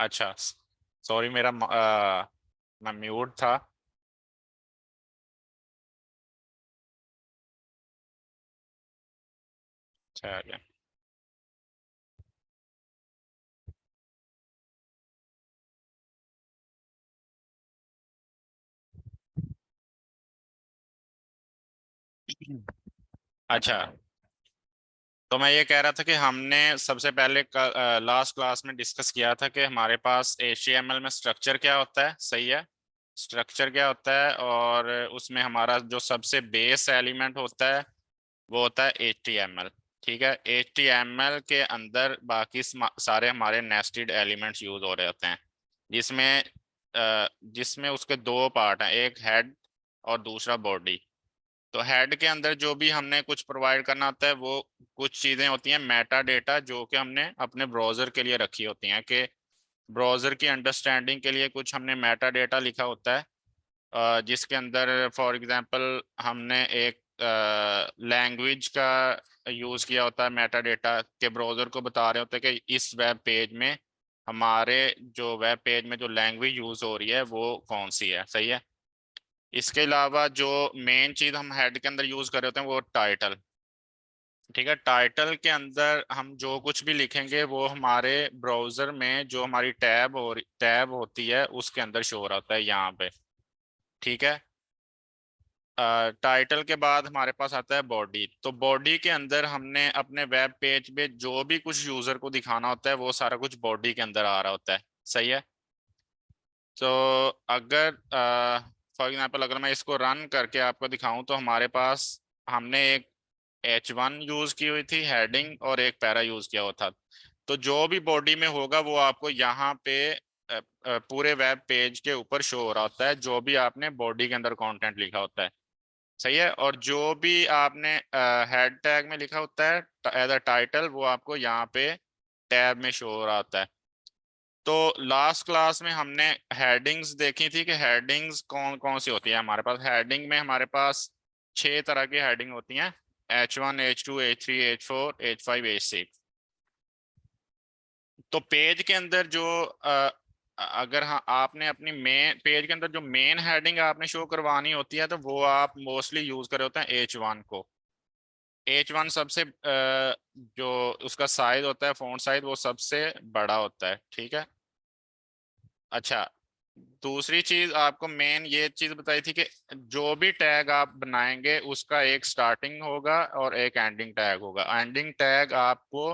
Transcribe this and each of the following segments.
अच्छा, सॉरी, मेरा मैं म्यूट था। चलिए। अच्छा, तो मैं ये कह रहा था कि हमने सबसे पहले लास्ट क्लास में डिस्कस किया था कि हमारे पास HTML में स्ट्रक्चर क्या होता है। सही है, स्ट्रक्चर क्या होता है, और उसमें हमारा जो सबसे बेस एलिमेंट होता है वो होता है HTML। ठीक है, HTML के अंदर बाकी सारे हमारे नेस्टेड एलिमेंट्स यूज हो रहे होते हैं, जिसमें जिसमें उसके दो पार्ट हैं, एक हेड और दूसरा बॉडी। तो हेड के अंदर जो भी हमने कुछ प्रोवाइड करना होता है, वो कुछ चीज़ें होती हैं मेटा डेटा, जो कि हमने अपने ब्राउज़र के लिए रखी होती हैं, कि ब्राउज़र की अंडरस्टैंडिंग के लिए कुछ हमने मेटा डेटा लिखा होता है, जिसके अंदर फॉर एग्जांपल हमने एक लैंग्वेज का यूज़ किया होता है। मेटा डेटा के ब्राउज़र को बता रहे होते हैं कि इस वेब पेज में, हमारे जो वेब पेज में जो लैंग्वेज यूज़ हो रही है वो कौन सी है। सही है। इसके अलावा जो मेन चीज हम हेड के अंदर यूज कर रहे होते हैं वो टाइटल। ठीक है, टाइटल के अंदर हम जो कुछ भी लिखेंगे वो हमारे ब्राउजर में जो हमारी टैब होती है उसके अंदर शो हो रहा होता है यहाँ पे। ठीक है, टाइटल के बाद हमारे पास आता है बॉडी। तो बॉडी के अंदर हमने अपने वेब पेज पे जो भी कुछ यूजर को दिखाना होता है वो सारा कुछ बॉडी के अंदर आ रहा होता है। सही है। तो अगर फॉर एग्जांपल अगर मैं इसको रन करके आपको दिखाऊं तो हमारे पास हमने एक H1 यूज की हुई थी हेडिंग, और एक पैरा यूज किया हुआ था। तो जो भी बॉडी में होगा वो आपको यहाँ पे पूरे वेब पेज के ऊपर शो हो रहा होता है, जो भी आपने बॉडी के अंदर कंटेंट लिखा होता है। सही है, और जो भी आपने हेड टैग में लिखा होता है एज अ टाइटल, वो आपको यहाँ पे टैब में शो हो रहा होता है। तो लास्ट क्लास में हमने हेडिंग्स देखी थी कि हेडिंग्स कौन कौन सी होती है। हमारे पास हेडिंग में हमारे पास 6 तरह की हेडिंग होती हैं: H1, H2, H3, H4, H5, H6। तो पेज के अंदर जो अगर हाँ आपने अपनी मेन पेज के अंदर जो मेन हेडिंग आपने शो करवानी होती है, तो वो आप मोस्टली यूज कर रहे होते हैं H1 को। H1 सबसे जो उसका साइज होता है, फॉन्ट साइज, वो सबसे बड़ा होता है। ठीक है। अच्छा, दूसरी चीज आपको मेन ये चीज बताई थी कि जो भी टैग आप बनाएंगे उसका एक स्टार्टिंग होगा और एक एंडिंग टैग होगा। एंडिंग टैग आपको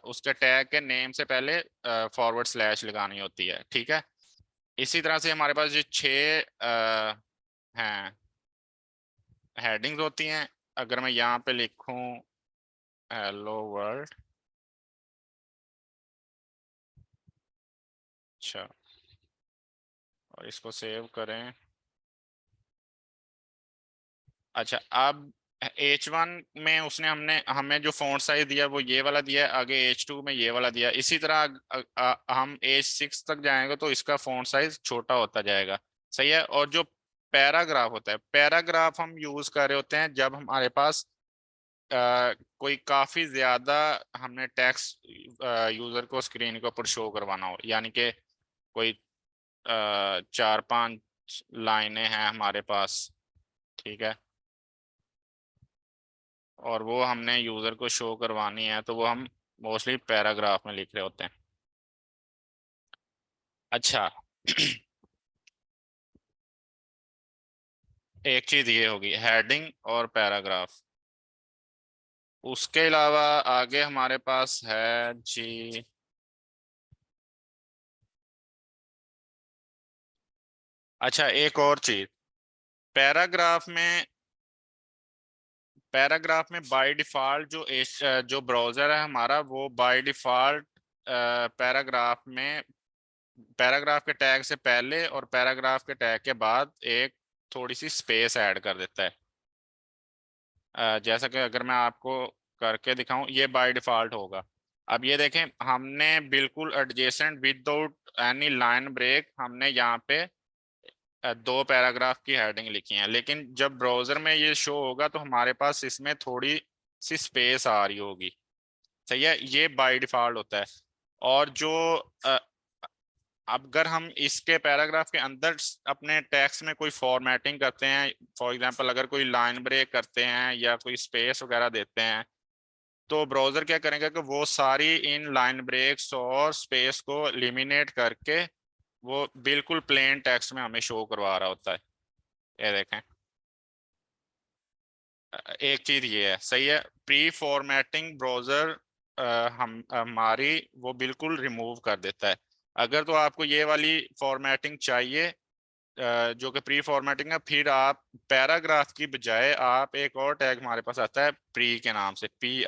उसके टैग के नेम से पहले फॉरवर्ड स्लैश लगानी होती है। ठीक है। इसी तरह से हमारे पास जो 6 हैं हेडिंग्स होती हैं। अगर मैं यहाँ पे लिखूं हेलो वर्ल्ड। अच्छा, और इसको सेव करें। अच्छा, अब H1 में उसने हमने हमें जो फॉन्ट साइज दिया वो ये वाला दिया है, आगे H2 में ये वाला दिया है। इसी तरह हम H6 तक जाएंगे तो इसका फॉन्ट साइज छोटा होता जाएगा। सही है। और जो पैराग्राफ होता है, पैराग्राफ हम यूज कर रहे होते हैं जब हमारे पास कोई काफी ज्यादा हमने टेक्स्ट यूजर को स्क्रीन के ऊपर शो करवाना हो, यानी कि कोई 4-5 लाइनें हैं हमारे पास। ठीक है, और वो हमने यूजर को शो करवानी है, तो वो हम मोस्टली पैराग्राफ में लिख रहे होते हैं। अच्छा, एक चीज ये होगी हेडिंग और पैराग्राफ। उसके अलावा आगे हमारे पास है जी। अच्छा, एक और चीज, पैराग्राफ में पैराग्राफ में बाय डिफॉल्ट जो ब्राउजर है हमारा, वो बाय डिफॉल्ट पैराग्राफ में पैराग्राफ के टैग से पहले और पैराग्राफ के टैग के बाद एक थोड़ी सी स्पेस ऐड कर देता है। जैसा कि अगर मैं आपको करके दिखाऊं, ये बाय डिफॉल्ट होगा। अब ये देखें, हमने बिल्कुल adjacent without any line break हमने यहाँ पे 2 पैराग्राफ की हेडिंग लिखी है, लेकिन जब ब्राउजर में ये शो होगा तो हमारे पास इसमें थोड़ी सी स्पेस आ रही होगी। सही है, ये बाय डिफॉल्ट होता है। और जो अगर हम इसके पैराग्राफ के अंदर अपने टेक्स्ट में कोई फॉर्मेटिंग करते हैं, फॉर एग्जांपल अगर कोई लाइन ब्रेक करते हैं या कोई स्पेस वगैरह देते हैं, तो ब्राउजर क्या करेंगे कि वो सारी इन लाइन ब्रेक्स और स्पेस को एलिमिनेट करके वो बिल्कुल प्लेन टेक्स्ट में हमें शो करवा रहा होता है। ये देखें, एक चीज ये है, सही है, प्री फॉर्मेटिंग ब्राउजर हम हमारी वो बिल्कुल रिमूव कर देता है। अगर तो आपको ये वाली फॉर्मेटिंग चाहिए जो कि प्री फॉर्मेटिंग है, फिर आप पैराग्राफ की बजाय आप एक और टैग हमारे पास आता है प्री के नाम से, पी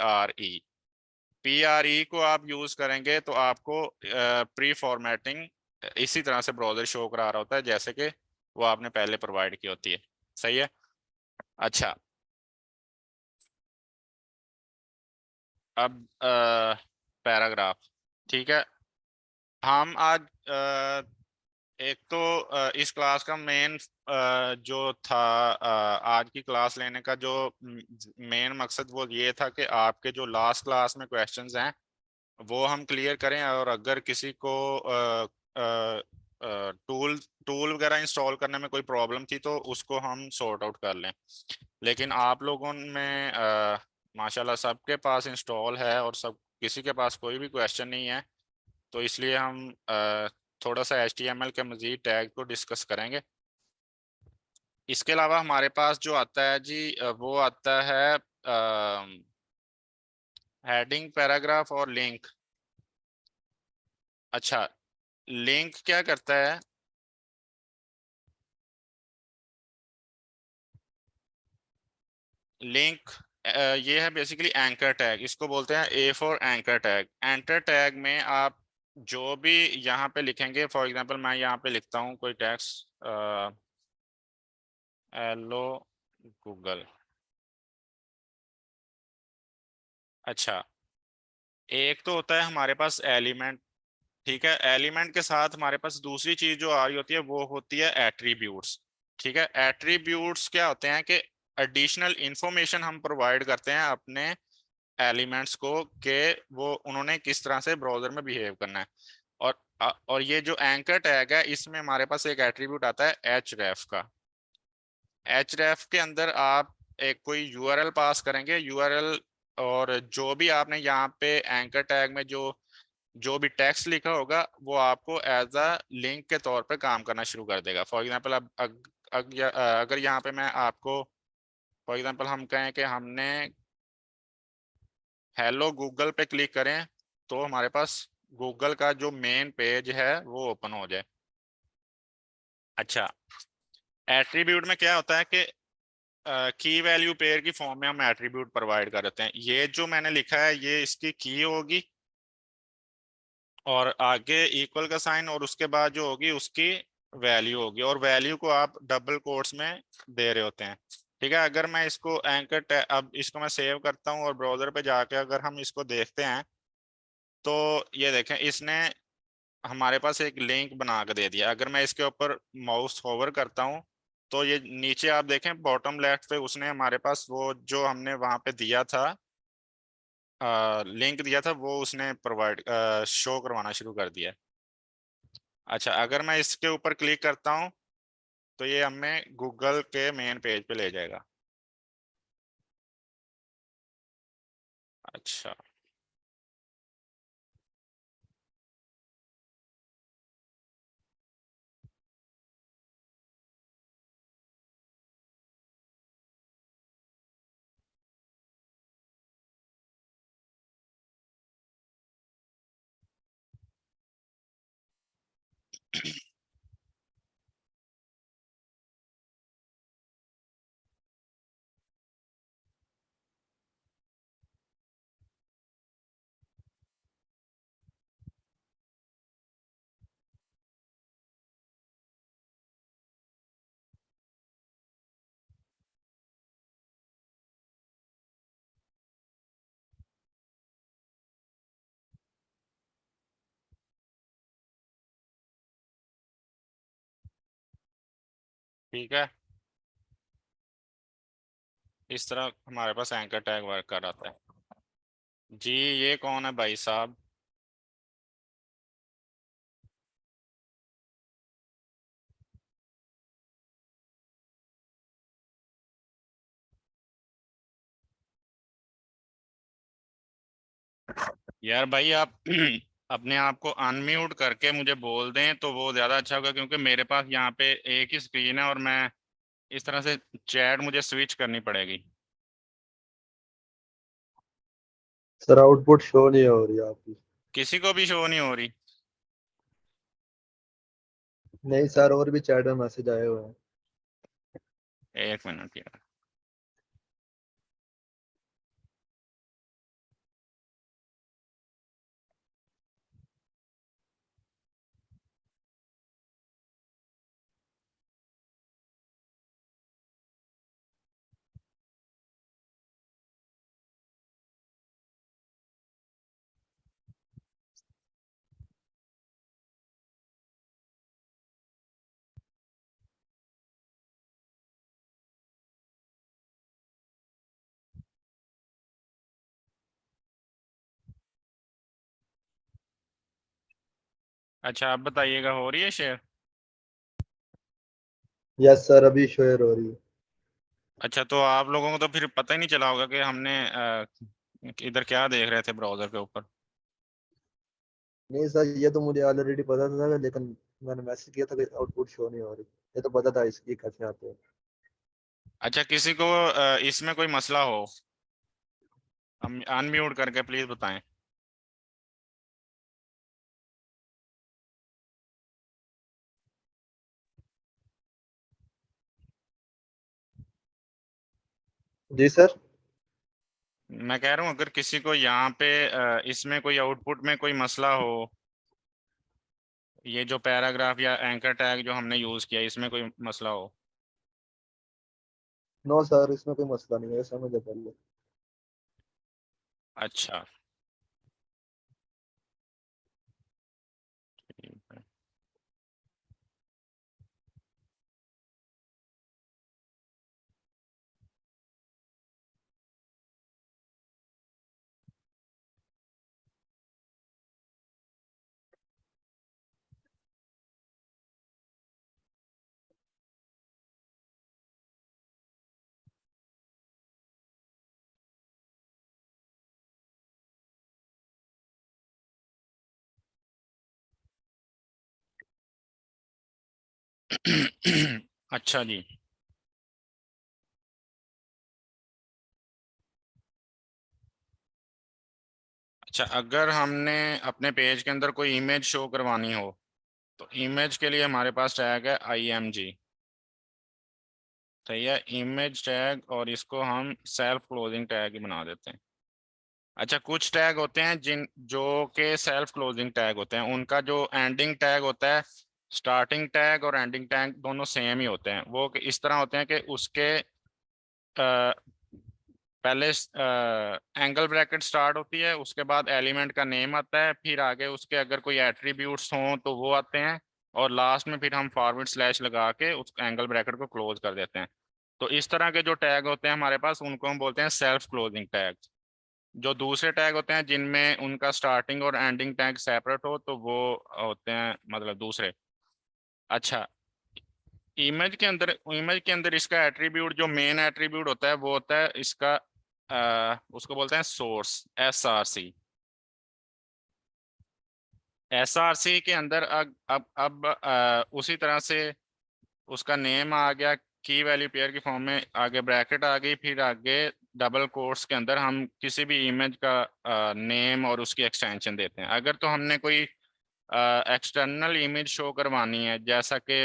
आर ई को आप यूज करेंगे तो आपको प्री फॉर्मेटिंग इसी तरह से ब्राउजर शो करा रहा होता है जैसे कि वो आपने पहले प्रोवाइड की होती है। सही है। अच्छा, अब पैराग्राफ, ठीक है। हम आज एक तो इस क्लास का मेन जो था, आज की क्लास लेने का जो मेन मकसद वो ये था कि आपके जो लास्ट क्लास में क्वेश्चंस हैं वो हम क्लियर करें, और अगर किसी को टूल टूल वगैरह इंस्टॉल करने में कोई प्रॉब्लम थी तो उसको हम सॉर्ट आउट कर लें। लेकिन आप लोगों में माशाल्लाह सबके पास इंस्टॉल है और सब, किसी के पास कोई भी क्वेश्चन नहीं है, तो इसलिए हम थोड़ा सा HTML के मजीद टैग को डिस्कस करेंगे। इसके अलावा हमारे पास जो आता है जी वो आता है हेडिंग, पैराग्राफ और लिंक। अच्छा, लिंक क्या करता है? लिंक ये है बेसिकली एंकर टैग, इसको बोलते हैं A for anchor tag. Anchor tag में आप जो भी यहाँ पे लिखेंगे, फॉर एग्जांपल मैं यहाँ पे लिखता हूँ कोई टेक्स्ट, हेलो गूगल। अच्छा, एक तो होता है हमारे पास एलिमेंट, ठीक है। एलिमेंट के साथ हमारे पास दूसरी चीज जो आ रही होती है वो होती है एट्रीब्यूट्स। ठीक है, एट्रीब्यूट्स क्या होते हैं कि एडिशनल इंफॉर्मेशन हम प्रोवाइड करते हैं अपने एलिमेंट्स को, कि वो उन्होंने किस तरह से ब्राउजर में बिहेव करना है। और ये जो एंकर टैग है इसमें हमारे पास एक एट्रीब्यूट आता है एच रेफ का। एच रेफ के अंदर आप एक कोई यूआरएल पास करेंगे, यूआरएल, और जो भी आपने यहाँ पे एंकर टैग में जो भी टेक्स्ट लिखा होगा वो आपको एज अ लिंक के तौर पे काम करना शुरू कर देगा। फॉर एग्जांपल अब अगर यहाँ पे मैं आपको, फॉर एग्जांपल हम कहें कि हमने हेलो गूगल पे क्लिक करें, तो हमारे पास गूगल का जो मेन पेज है वो ओपन हो जाए। अच्छा, एट्रीब्यूट में क्या होता है कि की वैल्यू पेयर की फॉर्म में हम एट्रीब्यूट प्रोवाइड कर देते हैं। ये जो मैंने लिखा है ये इसकी की होगी, और आगे इक्वल का साइन, और उसके बाद जो होगी उसकी वैल्यू होगी, और वैल्यू को आप डबल कोट्स में दे रहे होते हैं। ठीक है, अगर मैं इसको अब इसको मैं सेव करता हूँ और ब्राउजर पे जाके अगर हम इसको देखते हैं, तो ये देखें इसने हमारे पास एक लिंक बना के दे दिया। अगर मैं इसके ऊपर माउस होवर करता हूँ तो ये नीचे आप देखें बॉटम लेफ्ट पे उसने हमारे पास वो जो हमने वहां पे दिया था, लिंक दिया था, वो उसने प्रोवाइड शो करवाना शुरू कर दिया। अच्छा, अगर मैं इसके ऊपर क्लिक करता हूँ तो ये हमें गूगल के मेन पेज पे ले जाएगा। अच्छा, ठीक है, इस तरह हमारे पास एंकर टैग वर्क कर रहा है। जी, ये कौन है भाई साहब? यार भाई आप अपने आप को अनम्यूट करके मुझे बोल दें तो वो ज़्यादा अच्छा होगा, क्योंकि मेरे पास यहाँ पे एक ही स्क्रीन है और मैं इस तरह से चैट मुझे स्विच करनी पड़ेगी। सर आउटपुट शो नहीं हो रही आपकी। किसी को भी शो नहीं हो रही? नहीं सर, और भी चैट में मैसेज आए हुए हैं। एक मिनट यार। अच्छा आप बताइएगा, हो रही है शेयर? यस सर, अभी शेयर हो रही है। अच्छा, तो आप लोगों को तो फिर पता ही नहीं चला होगा कि हमने इधर क्या देख रहे थे ब्राउजर के ऊपर। नहीं सर, ये तो मुझे ऑलरेडी पता था, लेकिन मैंने मैसेज किया था कि आउटपुट शो नहीं हो रही। ये तो पता था इसकी कैसे आते हैं। अच्छा, किसी को इसमें कोई मसला हो, हम अनम्यूट करके प्लीज बताएं। जी सर। मैं कह रहा हूँ अगर किसी को यहाँ पे इसमें कोई आउटपुट में कोई मसला हो, ये जो पैराग्राफ या एंकर टैग जो हमने यूज किया इसमें कोई मसला हो। नो सर, इसमें कोई मसला नहीं है, ऐसा मुझे पहले। अच्छा ठीक है। अच्छा जी। अच्छा, अगर हमने अपने पेज के अंदर कोई इमेज शो करवानी हो तो इमेज के लिए हमारे पास टैग है IMG। सही है, इमेज टैग, और इसको हम सेल्फ क्लोजिंग टैग ही बना देते हैं। अच्छा, कुछ टैग होते हैं जिन जो के सेल्फ क्लोजिंग टैग होते हैं, उनका जो एंडिंग टैग होता है, स्टार्टिंग टैग और एंडिंग टैग दोनों सेम ही होते हैं। वो इस तरह होते हैं कि उसके पहले एंगल ब्रैकेट स्टार्ट होती है, उसके बाद एलिमेंट का नेम आता है, फिर आगे उसके अगर कोई एट्रीब्यूट्स हों तो वो आते हैं, और लास्ट में फिर हम फॉरवर्ड स्लैश लगा के उस एंगल ब्रैकेट को क्लोज कर देते हैं। तो इस तरह के जो टैग होते हैं हमारे पास, उनको हम बोलते हैं सेल्फ क्लोजिंग टैग। जो दूसरे टैग होते हैं जिनमें उनका स्टार्टिंग और एंडिंग टैग सेपरेट हो, तो वो होते हैं मतलब दूसरे। अच्छा, इमेज के अंदर इसका एट्रीब्यूट, जो मेन एट्रीब्यूट होता है वो होता है इसका उसको बोलते हैं सोर्स, SRC। SRC के अंदर अब उसी तरह से उसका नेम आ गया, की वैल्यू पेयर की फॉर्म में, आगे ब्रैकेट आ गई, फिर आगे डबल कोट्स के अंदर हम किसी भी इमेज का नेम और उसकी एक्सटेंशन देते हैं। अगर तो हमने कोई एक्सटर्नल इमेज शो करवानी है, जैसा कि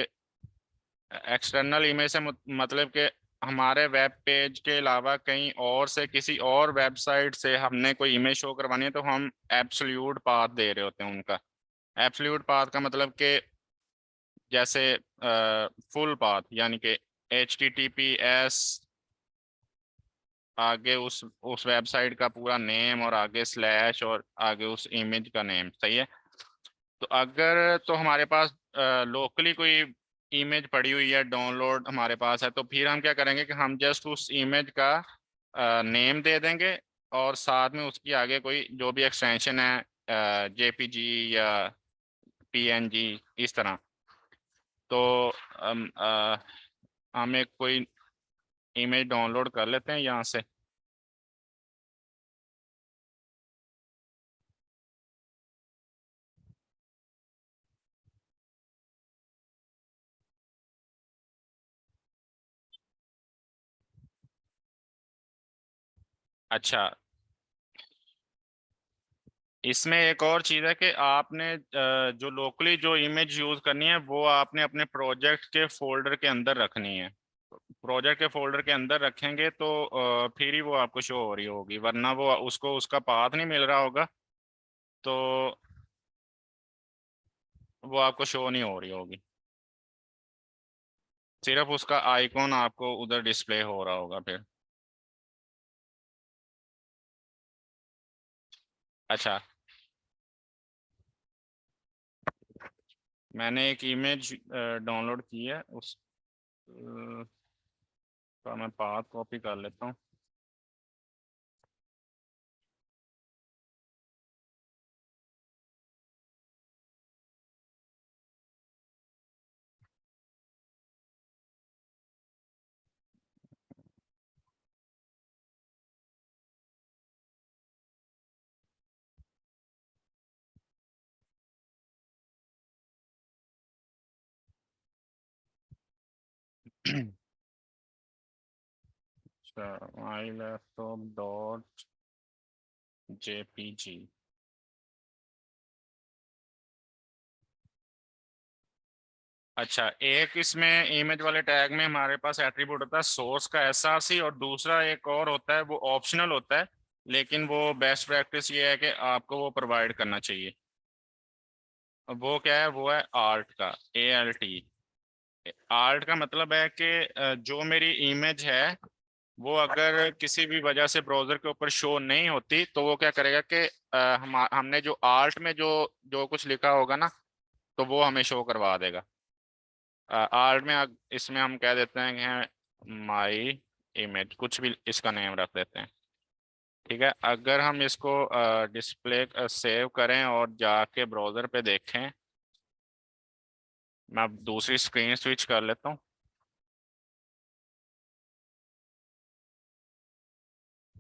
एक्सटर्नल इमेज से मतलब कि हमारे वेब पेज के अलावा कहीं और से, किसी और वेबसाइट से हमने कोई इमेज शो करवानी है, तो हम एब्सोल्यूट पाथ दे रहे होते हैं उनका। एब्सोल्यूट पाथ का मतलब कि जैसे फुल पाथ, यानी कि HTTPS, आगे उस वेबसाइट का पूरा नेम, और आगे स्लैश, और आगे उस इमेज का नेम। सही है। तो अगर तो हमारे पास लोकली कोई इमेज पड़ी हुई है, डाउनलोड हमारे पास है, तो फिर हम क्या करेंगे कि हम जस्ट उस इमेज का नेम दे देंगे, और साथ में उसकी आगे कोई जो भी एक्सटेंशन है, JPG या PNG, इस तरह। तो हम एक कोई इमेज डाउनलोड कर लेते हैं यहाँ से। अच्छा, इसमें एक और चीज़ है कि आपने जो लोकली जो इमेज यूज़ करनी है वो आपने अपने प्रोजेक्ट के फोल्डर के अंदर रखनी है। प्रोजेक्ट के फोल्डर के अंदर रखेंगे तो फिर ही वो आपको शो हो रही होगी, वरना वो उसको उसका पाथ नहीं मिल रहा होगा तो वो आपको शो नहीं हो रही होगी। सिर्फ उसका आइकॉन आपको उधर डिस्प्ले हो रहा होगा फिर। अच्छा, मैंने एक इमेज डाउनलोड की है, उस का मैं पाथ कॉपी कर लेता हूँ। My laptop dot JPG. अच्छा, एक इसमें इमेज वाले टैग में हमारे पास एट्रीब्यूट होता है सोर्स का एसआरसी, और दूसरा एक और होता है वो ऑप्शनल होता है, लेकिन वो बेस्ट प्रैक्टिस ये है कि आपको वो प्रोवाइड करना चाहिए। वो क्या है, वो है आर्ट का, ALT। आर्ट का मतलब है कि जो मेरी इमेज है वो अगर किसी भी वजह से ब्राउजर के ऊपर शो नहीं होती तो वो क्या करेगा कि हमने जो आर्ट में जो जो कुछ लिखा होगा ना तो वो हमें शो करवा देगा। आर्ट में इसमें हम कह देते हैं कि माई इमेज, कुछ भी इसका नेम रख देते हैं। ठीक है, अगर हम इसको डिस्प्ले सेव करें और जाके ब्राउजर पे देखें, मैं अब दूसरी स्क्रीन स्विच कर लेता हूँ।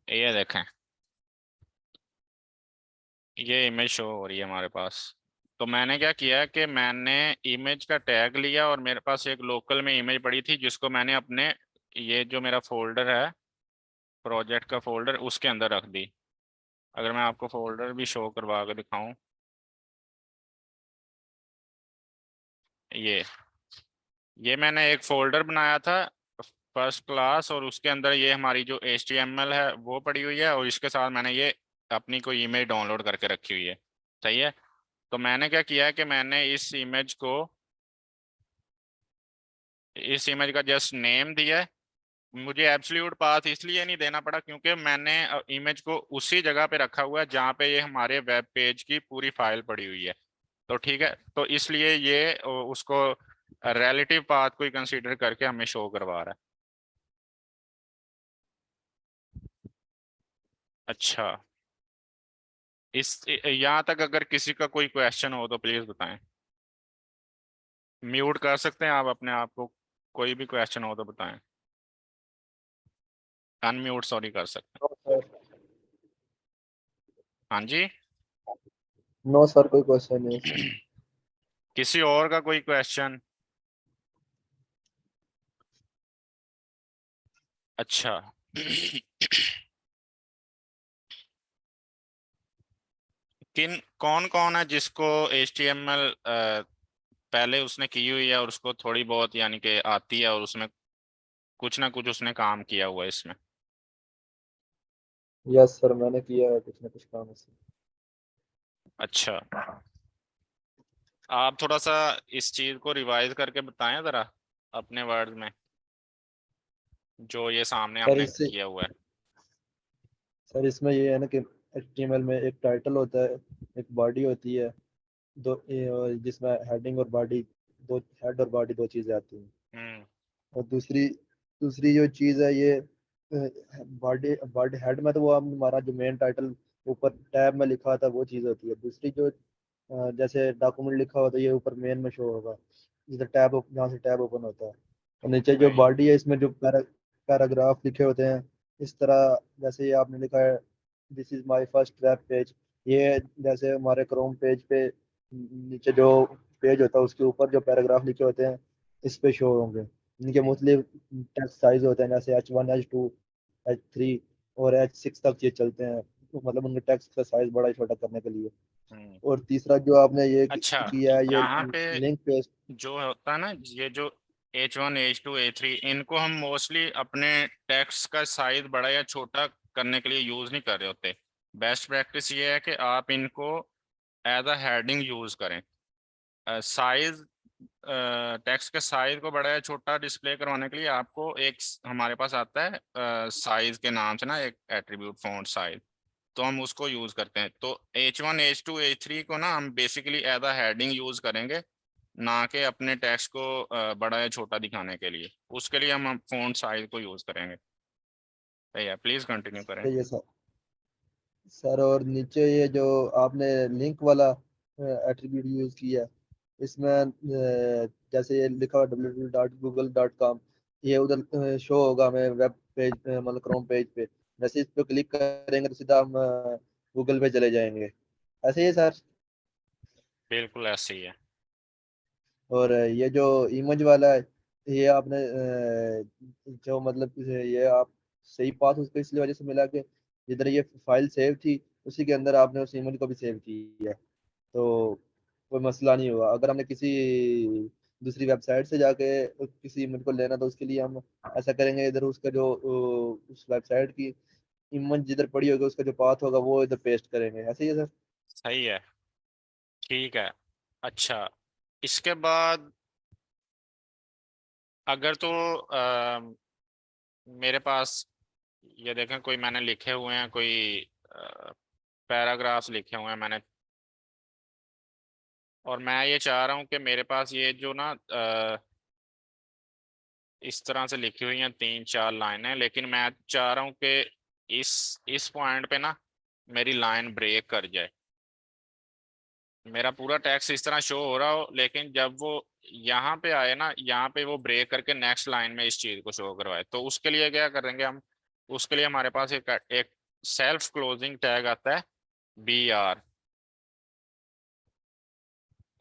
ये देखें, ये इमेज शो हो रही है हमारे पास। तो मैंने क्या किया कि मैंने इमेज का टैग लिया और मेरे पास एक लोकल में इमेज पड़ी थी जिसको मैंने अपने ये जो मेरा फोल्डर है, प्रोजेक्ट का फोल्डर, उसके अंदर रख दी। अगर मैं आपको फोल्डर भी शो करवा के दिखाऊं, ये मैंने एक फोल्डर बनाया था फर्स्ट क्लास, और उसके अंदर ये हमारी जो HTML है वो पड़ी हुई है, और इसके साथ मैंने ये अपनी कोई इमेज डाउनलोड करके रखी हुई है। सही है, तो मैंने क्या किया है कि मैंने इस इमेज का जस्ट नेम दिया है। मुझे एब्सोल्यूट पाथ इसलिए नहीं देना पड़ा क्योंकि मैंने इमेज को उसी जगह पे रखा हुआ है जहाँ पे ये हमारे वेब पेज की पूरी फाइल पड़ी हुई है। तो ठीक है, तो इसलिए ये उसको रिलेटिव पाथ को ही कंसीडर करके हमें शो करवा रहा है। अच्छा, यहाँ तक अगर किसी का कोई क्वेश्चन हो तो प्लीज बताएं। म्यूट कर सकते हैं आप अपने आप को, कोई भी क्वेश्चन हो तो बताएं। अनम्यूट सॉरी कर सकते नो सर। हैं। हाँ जी। नो सर, कोई क्वेश्चन नहीं है सर। किसी और का कोई क्वेश्चन? अच्छा। कौन कौन है जिसको HTML पहले उसने की हुई है और उसको थोड़ी बहुत यानी कि आती है, और उसमें कुछ ना कुछ उसने काम किया हुआ है इसमें? यस सर, मैंने किया है कुछ ना कुछ काम इसमें। अच्छा, आप थोड़ा सा इस चीज को रिवाइज करके बताएं जरा अपने वर्ड में, जो ये सामने सर हमने इससे किया हुआ है। सर इसमें ये है ना कि HTML में एक टाइटल होता है, एक बॉडी होती है, जिसमें हेडिंग और बॉडी, दो हेड और बॉडी दो चीजें आती हैं। हम्म। और दूसरी दूसरी जो चीज है ये बॉडी बॉडी हेड में तो वो हमारा जो मेन टाइटल ऊपर टैब में लिखा होता है वो चीज होती है। दूसरी जो जैसे डॉक्यूमेंट लिखा होता है ये ऊपर मेन में शो होगा, जिधर जहाँ से टैब ओपन होता है। और नीचे जो सही। बॉडी है इसमें जो पैराग्राफ लिखे होते हैं इस तरह, जैसे ये आपने लिखा है this is my first web page. ये जैसे हमारे क्रोम पेज पे नीचे जो पेज होता है उसके ऊपर जो पैराग्राफ लिखे होते हैं इस पे शो होंगे। इनके मुख्तलिफ टेक्स्ट साइज होते हैं, जैसे H1, H2, H3। और H6 तक ये चलते हैं, तो मतलब उनके टेक्स्ट का साइज बड़ा छोटा करने के लिए। हम्म। और तीसरा जो आपने ये अच्छा, किया है, ये यहाँ पे लिंक पेस्ट। जो होता है ना, ये जो H1 H2 H3, इनको हम मोस्टली अपने टेक्स्ट का साइज बड़ा या छोटा करने के लिए यूज नहीं कर रहे होते। बेस्ट प्रैक्टिस ये है कि आप इनको एज अ हेडिंग यूज करें। साइज, टेक्स्ट के साइज को बड़ा या छोटा डिस्प्ले करवाने के लिए आपको एक हमारे पास आता है साइज के नाम से ना एक एट्रीब्यूट, फॉन्ट साइज, तो हम उसको यूज करते हैं। तो H1 H2 H3 को ना हम basically as a heading use करेंगे, ना कि अपने टेक्स्ट को बड़ा या छोटा दिखाने के लिए। उसके लिए हम फॉन्ट साइज को यूज करेंगे। भैया प्लीज कंटिन्यू करें। सही है सर। सर और नीचे ये जो आपने लिंक वाला एट्रीब्यूट यूज किया, इसमें जैसे ये लिखा हुआ www.google.com, ये उधर शो होगा हमें वेब पेज, मतलब क्रोम पेज पे। जैसे इस पे क्लिक करेंगे तो सीधा हम गूगल पे चले जाएंगे। ऐसे ही है सर। बिल्कुल ऐसे ही है। और ये जो इमेज वाला है, ये आपने जो मतलब ये आप सही पाथ उसको इसलिए वजह से मिला कि जिधर ये फाइल सेव थी उसी के अंदर आपने उस इमेज को भी सेव किया है, तो कोई मसला नहीं हुआ। अगर हमने किसी दूसरी वेबसाइट से जाके किसी इमेज को लेना तो उसके लिए हम ऐसा करेंगे, इधर उसका जो उस वेबसाइट की इमेज जिधर पड़ी होगी उसका जो पाथ होगा वो इधर पेस्ट करेंगे। ऐसे ही है सर। सही है, ठीक है। अच्छा, इसके बाद अगर तो मेरे पास ये देखें, कोई मैंने लिखे हुए हैं, कोई पैराग्राफ्स लिखे हुए हैं मैंने, और मैं ये चाह रहा हूँ कि मेरे पास ये जो ना इस तरह से लिखी हुई हैं 3 4 लाइनें, लेकिन मैं चाह रहा हूँ कि इस पॉइंट पे ना मेरी लाइन ब्रेक कर जाए। मेरा पूरा टेक्स्ट इस तरह शो हो रहा हो, लेकिन जब वो यहाँ पे आए ना, यहाँ पे वो ब्रेक करके नेक्स्ट लाइन में इस चीज को शो करवाए, तो उसके लिए क्या करेंगे हम? उसके लिए हमारे पास एक सेल्फ क्लोजिंग टैग आता है, BR।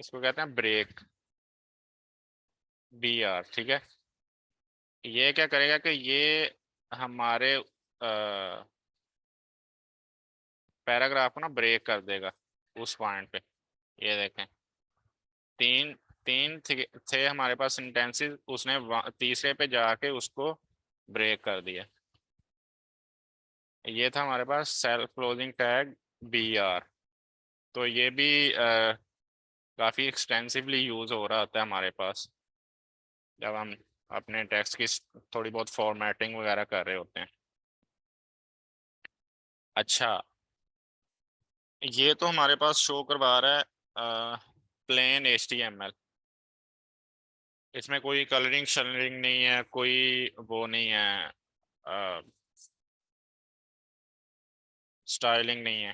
इसको कहते हैं ब्रेक, BR, ठीक है। ये क्या करेगा कि ये हमारे पैराग्राफ को ना ब्रेक कर देगा उस पॉइंट पे। ये देखें, तीन तीन थे हमारे पास सेंटेंसेस, उसने तीसरे पे जाके उसको ब्रेक कर दिया। ये था हमारे पास सेल्फ क्लोजिंग टैग, BR। तो ये भी काफ़ी एक्सटेंसिवली यूज़ हो रहा होता है हमारे पास जब हम अपने टेक्स्ट की थोड़ी बहुत फॉर्मेटिंग वगैरह कर रहे होते हैं। अच्छा, ये तो हमारे पास शो करवा रहा है प्लेन HTML। इसमें कोई कलरिंग शलरिंग नहीं है, कोई वो नहीं है, स्टाइलिंग नहीं है।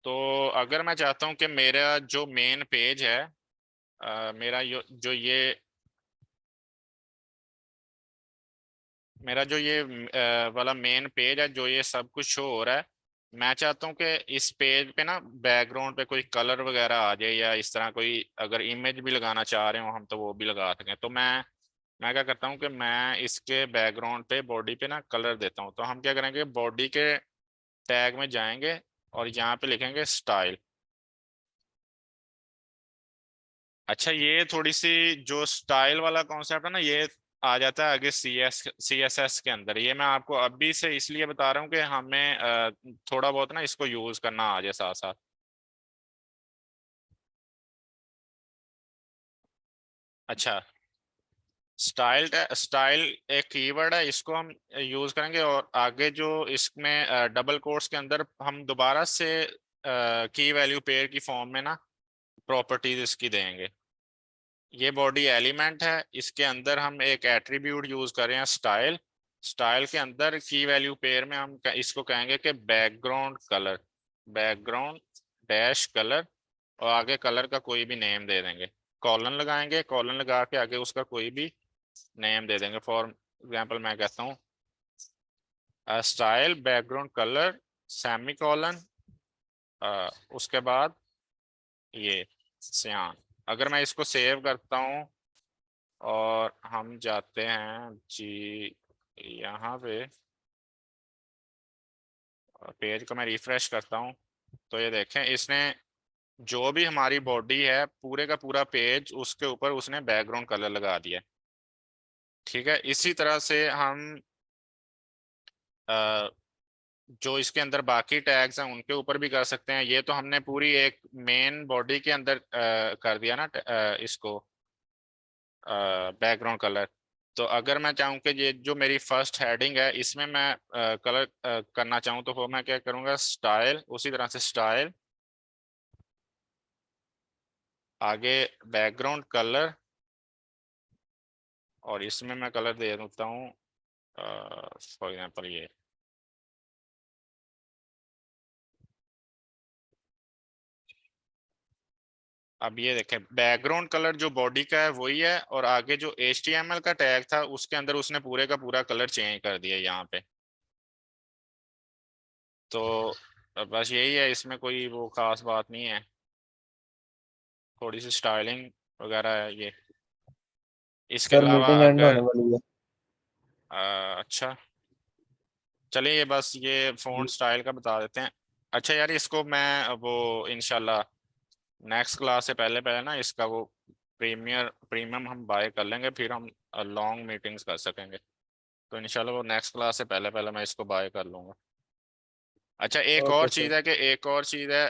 तो अगर मैं चाहता हूँ कि मेरा जो मेन पेज है, मेरा जो ये मेरा जो ये वाला मेन पेज है, जो ये सब कुछ शो हो रहा है, मैं चाहता हूँ कि इस पेज पे ना बैकग्राउंड पे कोई कलर वगैरह आ जाए, या इस तरह कोई अगर इमेज भी लगाना चाह रहे हो हम तो वो भी लगा सकें। तो मैं क्या करता हूँ कि मैं इसके बैकग्राउंड पे, बॉडी पे ना कलर देता हूँ। तो हम क्या करेंगे, बॉडी के टैग में जाएंगे और यहाँ पे लिखेंगे स्टाइल। अच्छा, ये थोड़ी सी जो स्टाइल वाला कॉन्सेप्ट है ना, ये आ जाता है आगे CSS के अंदर। ये मैं आपको अभी से इसलिए बता रहा हूँ कि हमें थोड़ा बहुत ना इसको यूज करना आ जाए साथ साथ। अच्छा, स्टाइल एक कीवर्ड है, इसको हम यूज करेंगे, और आगे जो इसमें डबल कोट्स के अंदर हम दोबारा से की वैल्यू पेयर की फॉर्म में ना प्रॉपर्टीज इसकी देंगे। ये बॉडी एलिमेंट है, इसके अंदर हम एक एट्रीब्यूट यूज कर रहे हैं स्टाइल। स्टाइल के अंदर की वैल्यू पेयर में हम इसको कहेंगे कि background colour, background dash colour, और आगे कलर का कोई भी नेम दे देंगे। कॉलन लगाएंगे, कॉलन लगा के आगे उसका कोई भी नेम दे देंगे। फॉर एग्जांपल मैं कहता हूँ style background colour semi colon, उसके बाद ये सियान। अगर मैं इसको सेव करता हूँ और हम जाते हैं जी यहाँ पे, पेज को मैं रिफ्रेश करता हूँ तो ये देखें इसने जो भी हमारी बॉडी है पूरे का पूरा पेज उसके ऊपर उसने बैकग्राउंड कलर लगा दिया। ठीक है, इसी तरह से हम जो इसके अंदर बाकी टैग्स हैं उनके ऊपर भी कर सकते हैं। ये तो हमने पूरी एक मेन बॉडी के अंदर कर दिया ना इसको बैकग्राउंड कलर। तो अगर मैं चाहूँ कि ये जो मेरी फर्स्ट हेडिंग है इसमें मैं कलर करना चाहूँ तो वो मैं क्या करूँगा, स्टाइल, उसी तरह से स्टाइल, आगे बैकग्राउंड कलर, और इसमें मैं कलर दे देता हूँ फॉर एग्जांपल ये। अब ये देखें बैकग्राउंड कलर जो बॉडी का है वही है, और आगे जो HTML का टैग था उसके अंदर उसने पूरे का पूरा कलर चेंज कर दिया यहाँ पे। तो बस यही है, इसमें कोई वो खास बात नहीं है, थोड़ी सी स्टाइलिंग वगैरह है ये। इसके सर अलावा मीटिंग एंड होने अगर वाली है। अच्छा चलिए, ये बस ये फ़ॉन्ट जी। स्टाइल का बता देते हैं। अच्छा यार, इसको मैं वो इंशाल्लाह नेक्स्ट क्लास से पहले पहले ना इसका वो प्रीमियम हम बाय कर लेंगे, फिर हम लॉन्ग मीटिंग्स कर सकेंगे। तो इंशाल्लाह वो नेक्स्ट क्लास से पहले पहले मैं इसको बाय कर लूँगा। अच्छा, एक ओके और सर। चीज़ है कि एक और चीज़ है